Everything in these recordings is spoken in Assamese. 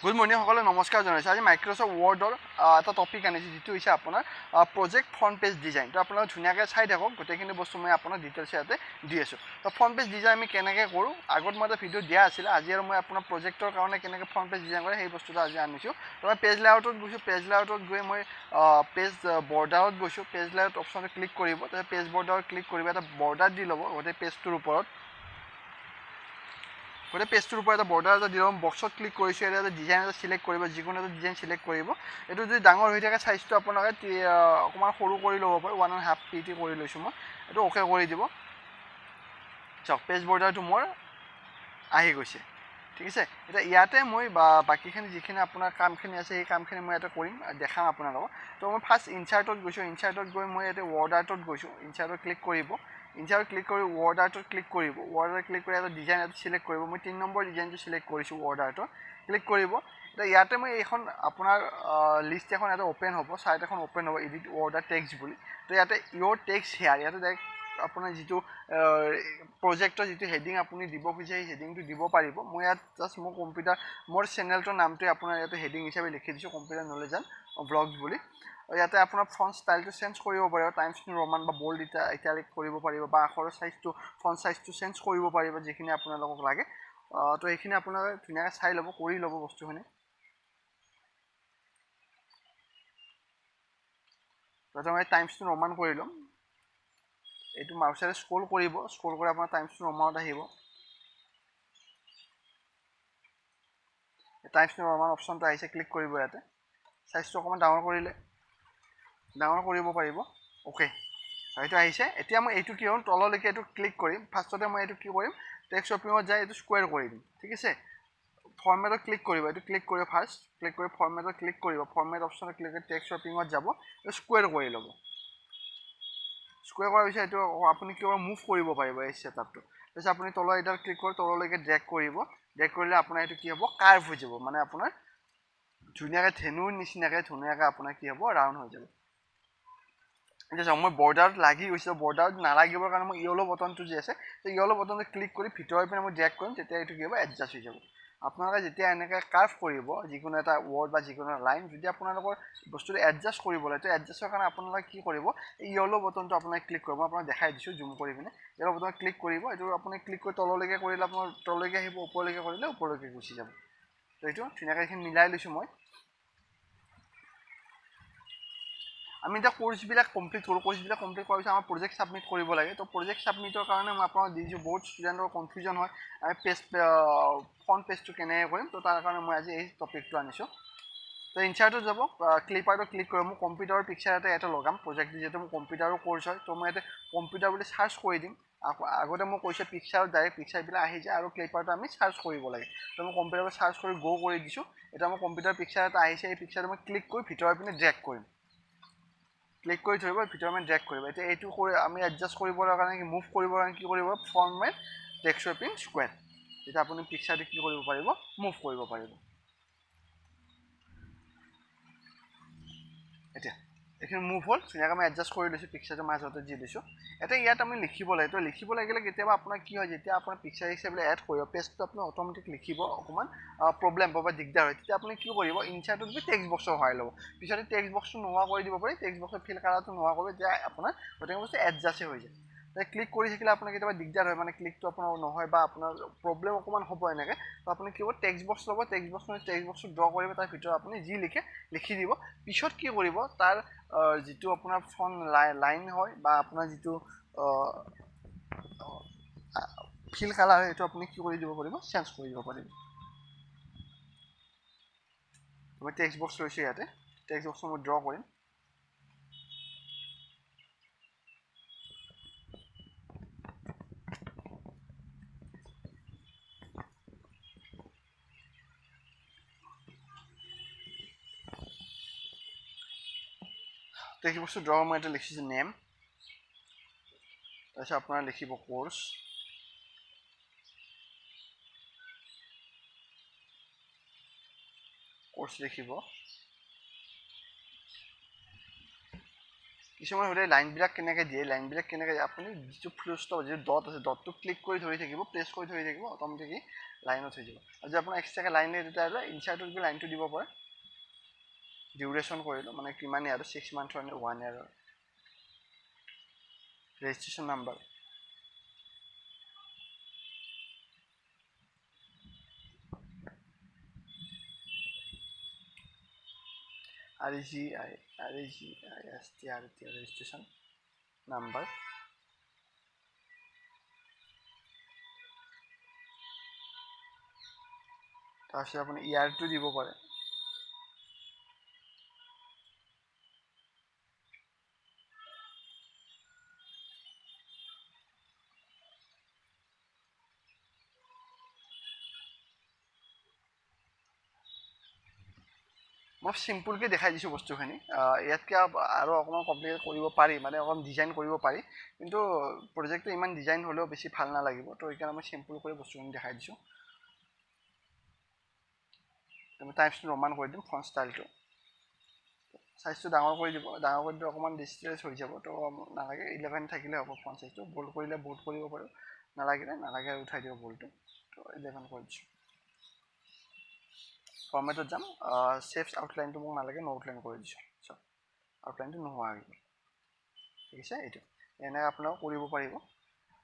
গুড মৰ্নিং সকলে নমস্কাৰ জনাইছোঁ। আজি মাইক্ৰ'ছফ্ট ৱৰ্ডৰ এটা টপিক আনিছোঁ, যিটো হৈছে আপোনাৰ প্ৰজেক্ট ফ্ৰণ্ট পেজ ডিজাইন। তো আপোনালোকে ধুনীয়াকৈ চাই থাকক, গোটেইখিনি বস্তু মই আপোনাক ডিটেইলছ ইয়াতে দি আছোঁ। তো ফ্ৰণ্ট পেজ ডিজাইন আমি কেনেকৈ কৰোঁ, আগত মই এটা ভিডিঅ' দিয়া আছিলে। আজি আৰু মই আপোনাৰ প্ৰজেক্টৰ কাৰণে কেনেকৈ ফ্ৰণ্ট পেজ ডিজাইন কৰে সেই বস্তুটো আজি আনিছোঁ। তো মই পেজ লেআউটত গৈছোঁ, পেজ লেআউটত গৈ মই পেজ বৰ্ডাৰত গৈছোঁ। পেজ লেআউট অপশ্যনটো ক্লিক কৰিব, তাৰপিছত পেজ বৰ্ডাৰত ক্লিক কৰিব, এটা বৰ্ডাৰ দি ল'ব গোটেই পেজটোৰ ওপৰত। গোটেই পেজটোৰ ওপৰত এটা বৰ্ডাৰ এটা দি ল'ম, বক্সত ক্লিক কৰিছোঁ, এটা ডিজাইন এটা চিলেক্ট কৰিব, যিকোনো এটা ডিজাইন চিলেক্ট কৰিব। এইটো যদি ডাঙৰ হৈ থাকে চাইজটো আপোনালোকে অকণমান সৰু কৰি ল'ব পাৰে, 1.5 pt কৰি লৈছোঁ মই, এইটো অ'কে কৰি দিব। চাওক পেজ বৰ্ডাৰটো মোৰ আহি গৈছে, ঠিক আছে। এতিয়া ইয়াতে মই বাকীখিনি যিখিনি আপোনাৰ কামখিনি আছে সেই কামখিনি মই ইয়াতে কৰিম, দেখাম আপোনালোকক। তো মই ফাৰ্ষ্ট ইনচাৰ্টত গৈছোঁ, ইনচাৰ্টত গৈ মই ইয়াতে ৱৰ্ড আৰ্টত গৈছোঁ, ইনচাৰ্টত ক্লিক কৰিব, ইনচাৰ্টত ক্লিক কৰি ৱৰ্ড আৰ্টত ক্লিক কৰিব, ৱৰ্ড আৰ্টত ক্লিক কৰি এটা ডিজাইন এটা চিলেক্ট কৰিব। মই 3 নম্বৰ ডিজাইনটো চিলেক্ট কৰিছোঁ, ৱৰ্ড আৰ্টত ক্লিক কৰিব। এতিয়া ইয়াতে মই এইখন আপোনাৰ লিষ্ট এখন ইয়াতে অ'পেন হ'ব, চাইট এখন অ'পেন হ'ব, এডিট ৱৰ্ড আৰ্ট টেক্সট বুলি। তো ইয়াতে ইয়ৰ টেক্সট হেয়াৰ, ইয়াতে ডাইৰেক্ট আপোনাৰ যিটো প্ৰজেক্টৰ যিটো হেডিং আপুনি দিব খুজিছে সেই হেডিংটো দিব পাৰিব। মই ইয়াত জাষ্ট মোৰ কম্পিউটাৰ মোৰ চেনেলটোৰ নামটোৱে আপোনাৰ ইয়াতে হেডিং হিচাপে লিখি দিছোঁ, কম্পিউটাৰ নলেজ এণ্ড ব্লগছ বুলি। ইয়াতে আপোনাৰ ফন্ট ষ্টাইলটো চেঞ্জ কৰিব পাৰিব, টাইমছ নিউ ৰোমান বা বল্ড ইটালিক কৰিব পাৰিব, বা আখৰৰ চাইজটো ফন্ট চাইজটো চেঞ্জ কৰিব পাৰিব, যিখিনি আপোনালোকক লাগে। তো সেইখিনি আপোনালোকে ধুনীয়াকৈ চাই ল'ব, কৰি ল'ব বস্তুখিনি। তাৰপিছত মই টাইমছ নিউ ৰোমান কৰি ল'ম, এইটো মাউচেৰে স্ক্ৰল কৰিব, স্ক্ৰল কৰি আপোনাৰ টাইমছ নিউ ৰোমানত আহিব। টাইমছ নিউ ৰোমান অপশ্যনটো আহিছে, ক্লিক কৰিব ইয়াতে। চাইজটো অকণমান ডাঙৰ কৰিলে ডাঙৰ কৰিব পাৰিব, অ'কে। এইটো আহিছে। এতিয়া মই এইটো কি হ'ম, তললৈকে এইটো ক্লিক কৰিম। ফাৰ্ষ্টতে মই এইটো কি কৰিম, টেক্সট শ্বপিঙত যাই এইটো স্কুৱেৰ কৰি দিম, ঠিক আছে। ফৰ্মেটত ক্লিক কৰিব, এইটো ক্লিক কৰিব, ফাৰ্ষ্ট ক্লিক কৰি ফৰ্মেটত ক্লিক কৰিব, ফৰ্মেট অপশ্যনত ক্লিক কৰি টেক্সট শ্বপিঙত যাব, স্কুৱেৰ কৰি ল'ব। স্কুৱেৰ কৰাৰ পিছত এইটো আপুনি কি কৰিব, মুভ কৰিব পাৰিব এই ছেটআপটো। তাৰপিছত আপুনি তলৰ এইডাল ক্লিক কৰি তললৈকে ড্ৰেগ কৰিব, ড্ৰেগ কৰিলে আপোনাৰ এইটো কি হ'ব, কাৰ্ভ হৈ যাব, মানে আপোনাৰ ধুনীয়াকৈ ধেনুৰ নিচিনাকৈ ধুনীয়াকৈ আপোনাৰ কি হ'ব, ৰাউণ্ড হৈ যাব। এতিয়া চাওক মই বৰ্ডাৰত লাগি গৈছোঁ, বৰ্ডাৰত নালাগিবৰ কাৰণে মই য়েলো বটনটো যি আছে সেই য়েলো বটনটো ক্লিক কৰি ভিতৰৰ পিনে মই ড্ৰেগ কৰিম, তেতিয়া এইটো কি হ'ব, এডজাষ্ট হৈ যাব। আপোনালোকে যেতিয়া এনেকৈ কাৰ্ভ কৰিব যিকোনো এটা ৱৰ্ড বা যিকোনো লাইন, যদি আপোনালোকৰ বস্তুটো এডজাষ্ট কৰিব লাগে, তো এডজাষ্টৰ কাৰণে আপোনালোকে কি কৰিব, এই য়েলো বটনটো আপোনাক ক্লিক কৰিব। মই আপোনাক দেখাই দিছোঁ জুম কৰি পিনে, য়েলো বটনত ক্লিক কৰিব। এইটো আপুনি ক্লিক কৰি তললৈকে কৰিলে আপোনাৰ তললৈকে আহিব, ওপৰলৈকে কৰিলে ওপৰলৈকে গুচি যাব। তো এইটো ধুনীয়াকৈ এইখিনি মিলাই লৈছোঁ মই। আমি এতিয়া কোৰ্চবিলাক কমপ্লিট কৰোঁ, কোৰ্চবিলাক কমপ্লিট কৰাৰ পিছত আমাৰ প্ৰজেক্ট ছাবমিট কৰিব লাগে। তো প্ৰজেক্ট ছাবমিটৰ কাৰণে মই আপোনাক দিছোঁ, বহুত ষ্টুডেণ্টৰ কনফিউজন হয় আমি ফ্ৰণ্ট পেজটো কেনেকৈ কৰিম। তো তাৰ কাৰণে মই আজি এই টপিকটো আনিছোঁ। তো ইনচাৰ্টত যাব, ক্লিপাৰটো ক্লিক কৰিব, মোৰ কম্পিউটাৰৰ পিকচাৰ এটা লগাম। প্ৰজেক্টটো যিহেতু মোৰ কম্পিউটাৰৰ কোৰ্চ হয়, তো মই ইয়াতে কম্পিউটাৰ বুলি চাৰ্চ কৰি দিম। আগতে মই কৈছোঁ পিকচাৰত ডাইৰেক্ট পিকচাৰবিলাক আহি যায়, আৰু ক্লিপাৰটো আমি চাৰ্চ কৰিব লাগে। তো মই কম্পিউটাৰত চাৰ্চ কৰি গ' কৰি দিছোঁ। এতিয়া মোৰ কম্পিউটাৰ পিকচাৰ এটা আহিছে, এই পিকচাৰটো মই ক্লিক কৰি ভিতৰৰ পিনে ড্ৰেগ কৰিম, ক্লিক কৰি ধৰিব, ভিতৰৰ মানে ড্ৰেগ কৰিব। এতিয়া এইটো কৰি আমি এডজাষ্ট কৰিবৰ কাৰণে মুভ কৰিবৰ কাৰণে কি কৰিব, ফৰ্মেট টেক্সট শ্বপিং স্কুৱেৰ, তেতিয়া আপুনি পিকচাৰটো কি কৰিব পাৰিব, মুভ কৰিব পাৰিব। এতিয়া এইখিনি মুভ হ'ল, ধুনীয়াকৈ মই এডজাষ্ট কৰি লৈছোঁ, পিকচাৰটো মাজতে যি দিছোঁ। এতিয়া ইয়াত আমি লিখিব লাগে। তো লিখিব লাগিলে কেতিয়াবা আপোনাৰ কি হয়, যেতিয়া আপোনাৰ পিকচাৰ হিচাপে এড কৰিব, পেজটো আপুনি অট'মেটিক লিখিব অকণমান প্ৰব্লেম পাব বা দিগদাৰ হয়, তেতিয়া আপুনি কি কৰিব, ইনচাৰ্টত গৈ টেক্সট বক্সৰ সহায় ল'ব। পিছতে টেক্সট বক্সটো নোহোৱা কৰি দিব পাৰি, টেক্সট বক্সৰ ফিল কালাৰটো নোহোৱা কৰি, তেতিয়া আপোনাৰ গোটেই বস্তু এডজাষ্টে হৈ যায়। ক্লিক কৰি থাকিলে আপোনাৰ কেতিয়াবা দিগদাৰ হয়, মানে ক্লিকটো আপোনাৰ নহয় বা আপোনাৰ প্ৰব্লেম অকণমান হ'ব এনেকৈ। তো আপুনি কি কৰিব, টেক্সট বক্স ল'ব, টেক্সট বক্সটো ড্ৰ কৰিব, তাৰ ভিতৰত আপুনি যি লিখে লিখি দিব। পিছত কি কৰিব, তাৰ যিটো আপোনাৰ ফ্ৰণ্ট লাইন হয় বা আপোনাৰ যিটো ফিল কালাৰ হয়, সেইটো আপুনি কি কৰি দিব পাৰিব, চেঞ্জ কৰি দিব পাৰিব। মই টেক্সট বক্স লৈছোঁ, ইয়াতে টেক্সট বক্সটো মই ড্ৰ কৰিম। টেক্সট বক্সটো ড্ৰ মই এটা লিখিছোঁ নেম, তাৰপিছত আপোনাৰ লিখিব কোৰ্চ, লিখিব। কিছুমান সুধে লাইনবিলাক কেনেকৈ দিয়ে, লাইনবিলাক কেনেকৈ দিয়ে, আপুনি যিটো ফুল ষ্টপ যিটো ডট আছে, ডটটো ক্লিক কৰি ধৰি থাকিব, প্ৰেছ কৰি ধৰি থাকিব, অট'মেটিকলি লাইনত হৈ যাব আৰু যে আপোনাৰ এক্সট্ৰাকৈ লাইন দিয়ে তেতিয়াহ'লে ইনচাৰ্টত গৈ লাইনটো দিব পাৰে ডিউৰেশ্যন কৰিলোঁ মানে কিমান ইয়াৰ 6 মান্থৰ নে 1 ইয়াৰৰ registration number REGISTR registration number তাৰপিছত আপুনি ইয়াৰটো দিব পাৰে মই চিম্পুলকৈ দেখাই দিছোঁ বস্তুখিনি ইয়াতকৈ আৰু অকণমান কমপ্লিকেট কৰিব পাৰি মানে অকণমান ডিজাইন কৰিব পাৰি কিন্তু প্ৰজেক্টটো ইমান ডিজাইন হ'লেও বেছি ভাল নালাগিব তো সেইকাৰণে মই চিম্পুল কৰি বস্তুখিনি দেখাই দিছোঁ টাইমছটো ৰমান কৰি দিম ফন্ট ষ্টাইলটো সাইজটো ডাঙৰ কৰি দিব অকণমান ডিষ্টেঞ্চ হৈ যাব তো নালাগে 11 থাকিলে হ'ব ফন্ট সাইজটো বোল্ড কৰিলে বোল্ড কৰিব পাৰোঁ নালাগে আৰু উঠাই দিব বোল্ডটো তো 11 কৰি দিছোঁ ফৰ্মেটত যাম চেফ আউটলাইনটো মোক নালাগে নো আউটলাইন কৰি দিছোঁ চব আউটলাইনটো নোহোৱা হৈ গ'ল ঠিক আছে এইটো এনেকৈ আপোনালোকে কৰিব পাৰিব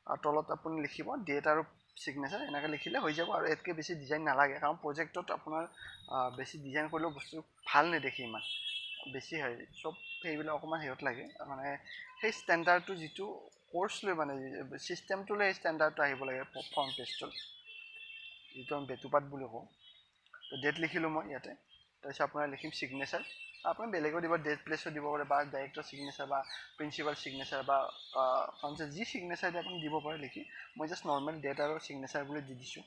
আৰু তলত আপুনি লিখিব ডেট আৰু চিগনেচাৰ এনেকৈ লিখিলে হৈ যাব আৰু ইয়াতকৈ বেছি ডিজাইন নালাগে কাৰণ প্ৰজেক্টত আপোনাৰ বেছি ডিজাইন কৰিলেও বস্তু ভাল নেদেখে ইমান বেছি হয় চব সেইবিলাক অকণমান হেৰিত লাগে মানে সেই ষ্টেণ্ডাৰ্ডটো যিটো কোৰ্চ লৈ মানে ছিষ্টেমটো লৈ ষ্টেণ্ডাৰ্ডটো আহিব লাগে ফ্ৰণ্ট পেজটো যিটো আমি বেটুপাত বুলি কওঁ তো ডেট লিখিলোঁ মই ইয়াতে তাৰপিছত আপোনাৰ লিখিম চিগনেচাৰ আপুনি বেলেগো দিব ডেট প্লেচো দিব পাৰে বা ডাইৰেক্টৰ চিগনেচাৰ বা প্ৰিন্সিপাল চিগনেচাৰ বা যি চিগনেচাৰ দিয়ে আপুনি দিব পাৰে লিখি মই জাষ্ট নৰ্মেল ডেট আৰু চিগনেচাৰ বুলি দি দিছোঁ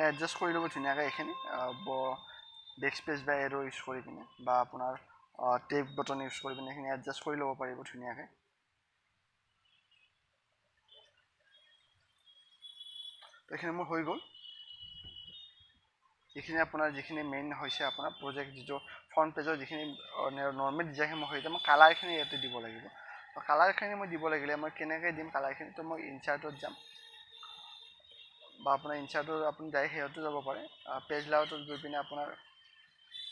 এডজাষ্ট কৰি ল'ব ধুনীয়াকৈ এইখিনি বেক স্পেচ বা এৰো ইউজ কৰি পিনে বা আপোনাৰ টেপ বটন ইউজ কৰি পিনে এইখিনি এডজাষ্ট কৰি ল'ব পাৰিব ধুনীয়াকৈ এইখিনি মোৰ হৈ গ'ল এইখিনি আপোনাৰ যিখিনি মেইন হৈছে আপোনাৰ প্ৰজেক্ট যিটো ফ্ৰণ্ট পেজৰ যিখিনি নৰ্মেল ডিজাইনখিনি মই হৈছে মই কালাৰখিনি ইয়াতে দিব লাগিব কালাৰখিনি মই দিব লাগিলে মই কেনেকৈ দিম কালাৰখিনি তো মই ইনচাৰ্টত যাম বা আপোনাৰ ইনচাৰ্টৰ আপুনি ডাইৰেক্ট হেৰিতো যাব পাৰে পেজ লাউটত গৈ পিনে আপোনাৰ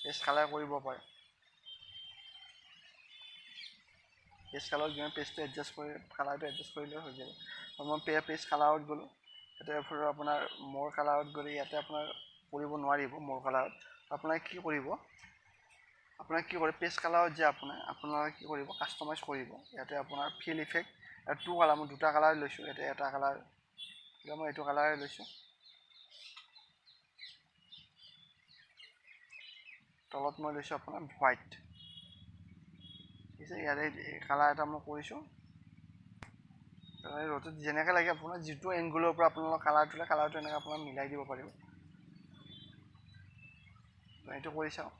পেজ কালাৰ কৰিব পাৰে পেজ কালাৰত গৈ পেজটো এডজাষ্ট কৰি কালাৰটো এডজাষ্ট কৰিলে হৈ যাব মই পেজ কালাৰত গ'লোঁ ইয়াতে আপোনাৰ মোৰ কালাৰত গ'লে ইয়াতে আপোনাৰ কৰিব নোৱাৰিব মোৰ কালাৰত আপোনাৰ কি কৰিব পেজ কালাৰত যে আপোনাৰ কি কৰিব কাষ্টমাইজ কৰিব ইয়াতে আপোনাৰ ফিল ইফেক্ট আৰু 2 কালাৰ মই 2টা কালাৰ লৈছোঁ ইয়াতে এটা কালাৰ মই এইটো কালাৰে লৈছোঁ তলত মই লৈছোঁ আপোনাৰ হোৱাইট ঠিক আছে ইয়াতে কালাৰ এটা মই কৰিছোঁ ৰ'দত যেনেকৈ লাগে আপোনাৰ যিটো এংগুলৰ পৰা আপোনালোকৰ কালাৰটো এনেকৈ আপোনাৰ মিলাই দিব পাৰিব এইটো কৰি চাওঁ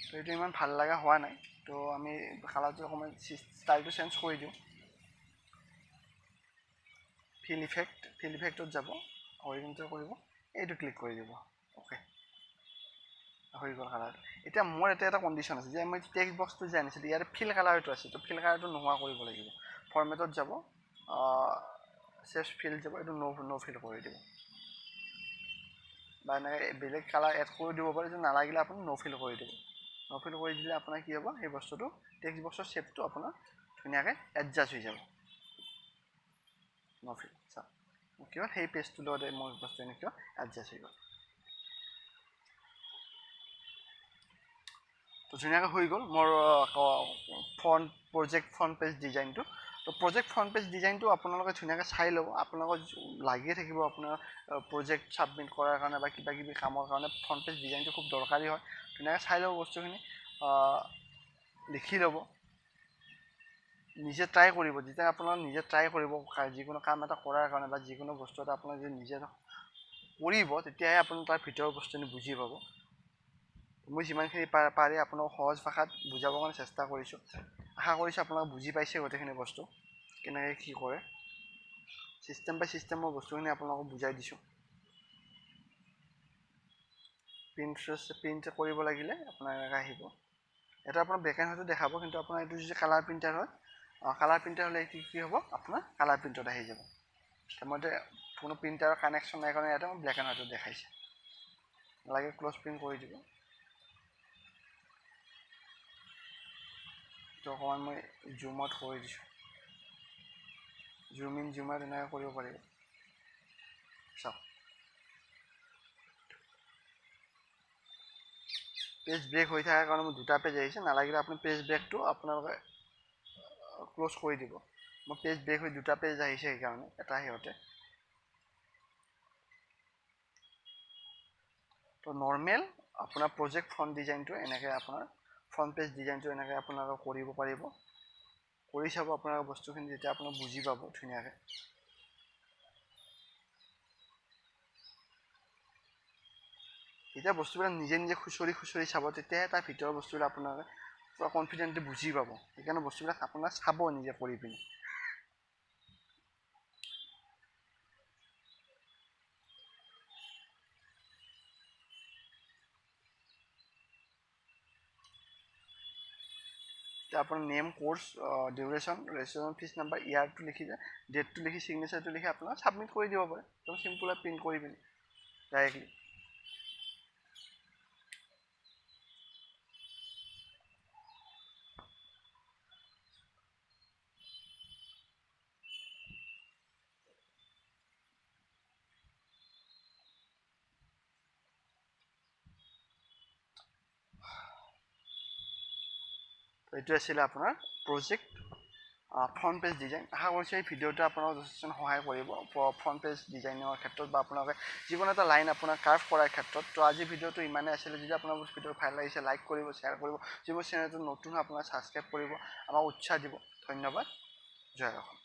তো এইটো ইমান ভাল লগা হোৱা নাই তো আমি কালাৰটো অকণমান ষ্টাইলটো চেঞ্জ কৰি দিওঁ ফিল ইফেক্টত যাব হৰিজেণ্টেল কৰিব এইটো ক্লিক কৰি দিব অ'কে হৈ গ'ল কালাৰ এতিয়া মোৰ এটা কণ্ডিশ্যন আছে যে মই টেক্সট বক্সটো যে আনিছিলোঁ ইয়াতে ফিল কালাৰটো আছে তো ফিল কালাৰটো নোহোৱা কৰিব লাগিব ফৰ্মেটত যাব চেফ ফিল যাব এইটো ন' ফিল কৰি দিব বা এনেকৈ বেলেগ কালাৰ এড কৰি দিব পাৰে যে নালাগিলে আপুনি ন' ফিল কৰি দিব ন' ফিল কৰি দিলে আপোনাৰ কি হ'ব সেই বস্তুটো টেক্সট বক্সৰ শ্বেপটো আপোনাৰ ধুনীয়াকৈ এডজাষ্ট হৈ যাব ন' ফিল চাওক কি হ'ল সেই পেজটোৰ লগতে মোৰ বস্তু এনেকৈ এডজাষ্ট হৈ গ'ল তো ধুনীয়াকৈ হৈ গ'ল মোৰ প্ৰজেক্ট ফ্ৰণ্ট পেজ ডিজাইনটো তো প্ৰজেক্ট ফ্ৰণ্ট পেজ ডিজাইনটো আপোনালোকে ধুনীয়াকৈ চাই ল'ব আপোনালোকৰ লাগিয়ে থাকিব আপোনাৰ প্ৰজেক্ট ছাবমিট কৰাৰ কাৰণে বা কিবা কিবি কামৰ কাৰণে ফ্ৰণ্ট পেজ ডিজাইনটো খুব দৰকাৰী হয় ধুনীয়াকৈ চাই ল'ব বস্তুখিনি লিখি ল'ব নিজে ট্ৰাই কৰিব যেতিয়া আপোনালোকে নিজে ট্ৰাই কৰিব যিকোনো কাম এটা কৰাৰ কাৰণে বা যিকোনো বস্তু এটা আপোনালোকে যদি নিজে কৰিব তেতিয়াহে আপুনি তাৰ ভিতৰৰ বস্তুখিনি বুজি পাব মই যিমানখিনি পাৰি আপোনাক সহজ ভাষাত বুজাবৰ কাৰণে চেষ্টা কৰিছোঁ আশা কৰিছোঁ আপোনালোকে বুজি পাইছে গোটেইখিনি বস্তু কেনেকৈ কি কৰে চিষ্টেম বাই চিষ্টেমৰ বস্তুখিনি আপোনালোকক বুজাই দিছোঁ প্ৰিণ্ট কৰিব লাগিলে আপোনাৰ এনেকৈ আহিব এটা আপোনাৰ ব্লেক এণ্ড হোৱাইটত দেখাব কিন্তু আপোনাৰ এইটো যদি কালাৰ প্ৰিণ্টাৰ হয় কালাৰ প্ৰিণ্টাৰ হ'লে এইটো কি হ'ব আপোনাৰ কালাৰ প্ৰিণ্টত আহি যাব মই কোনো প্ৰিণ্টাৰৰ কানেকশ্যন নাই কাৰণে ইয়াতে মই ব্লেক এণ্ড হোৱাইটত দেখাইছে লাগে ক্লজ প্ৰিণ্ট কৰি দিব তো অকণমান মই জুম আউট কৰি দিছোঁ জুম ইন জুম আউট এনেকৈ কৰিব পাৰিব চাওক পেজ ব্ৰেক হৈ থকাৰ কাৰণে মোৰ দুটা পেজ আহিছে নালাগিলে আপুনি পেজ ব্ৰেকটো আপোনালোকে ক্লজ কৰি দিব মোৰ পেজ ব্ৰেক হৈ দুটা পেজ আহিছে সেইকাৰণে এটা সিহঁতে তো নৰ্মেল আপোনাৰ প্ৰজেক্ট ফ্ৰণ্ট ডিজাইনটো এনেকৈ আপোনাৰ ফ্ৰণ্ট পেজ ডিজাইনটো এনেকৈ আপোনালোকে কৰিব পাৰিব কৰি চাব আপোনালোকে বস্তুখিনি যেতিয়া আপোনালোকে বুজি পাব ধুনীয়াকৈ যেতিয়া বস্তুবিলাক নিজে নিজে খুচৰি চাব তেতিয়াহে তাৰ ভিতৰৰ বস্তুবিলাক আপোনালোকে পুৰা কনফিডেণ্টলি বুজি পাব সেইকাৰণে বস্তুবিলাক আপোনাক চাব নিজে কৰি পিনি আপোনাৰ name course duration registration fees number ইয়াৰটো লিখি যায় ডেটটো লিখি চিগনেচাৰটো লিখি আপোনাৰ ছাবমিট কৰি দিব পাৰে একদম চিম্পুলত প্ৰিণ্ট কৰি পিনি ডাইৰেক্টলি এইটো আছিলে আপোনাৰ প্ৰজেক্ট ফ্ৰণ্ট পেজ ডিজাইন আশা কৰিছোঁ এই ভিডিঅ'টো আপোনালোকক যথেষ্ট সহায় কৰিব ফ্ৰণ্ট পেজ ডিজাইনৰ ক্ষেত্ৰত বা আপোনালোকে যিকোনো এটা লাইন আপোনাৰ কাৰ্ভ কৰাৰ ক্ষেত্ৰত তো আজি ভিডিঅ'টো ইমানেই আছিলে যদি আপোনালোকৰ ভিডিঅ' ভাল লাগিছে লাইক কৰিব শ্বেয়াৰ কৰিব যিবোৰ চেনেলটো নতুন হয় আপোনাৰ ছাবস্ক্ৰাইব কৰিব আমাক উৎসাহ দিব ধন্যবাদ জয় অসম